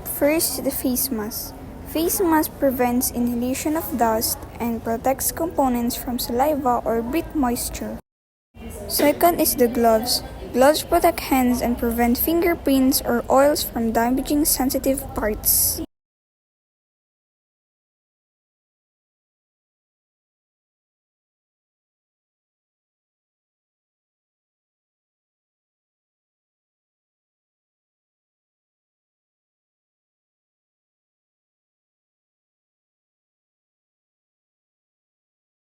First, the face mask. Face mask prevents inhalation of dust and protects components from saliva or breath moisture. Second is the gloves. Gloves protect hands and prevent fingerprints or oils from damaging sensitive parts.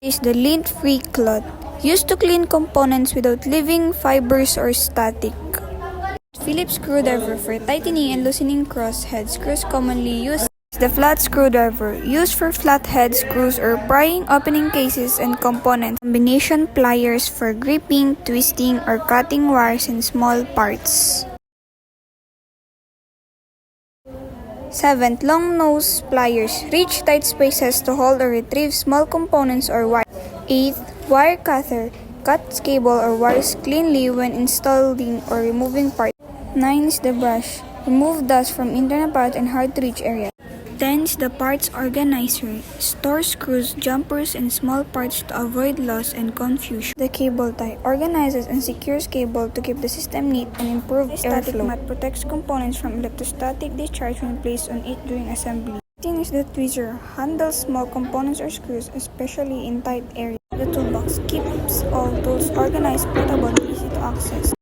Is the lint-free cloth, used to clean components without leaving fibers or static. Phillips screwdriver for tightening and loosening crosshead screws commonly used. The flat screwdriver, used for flathead screws or prying opening cases and components. Combination pliers for gripping, twisting, or cutting wires in small parts. 7th, long nose pliers, reach tight spaces to hold or retrieve small components or wires. 8th, wire cutter, cuts cable or wires cleanly when installing or removing parts. 9 is the brush, remove dust from internal parts and hard to reach areas. 10 is the parts organizer, store screws, jumpers, and small parts to avoid loss and confusion. The cable tie, organizes and secures cable to keep the system neat and improve airflow. Static mat protects components from electrostatic discharge when placed on it during assembly. 15 is the tweezer, handles small components or screws, especially in tight areas. The toolbox keeps all tools organized, portable, and easy to access.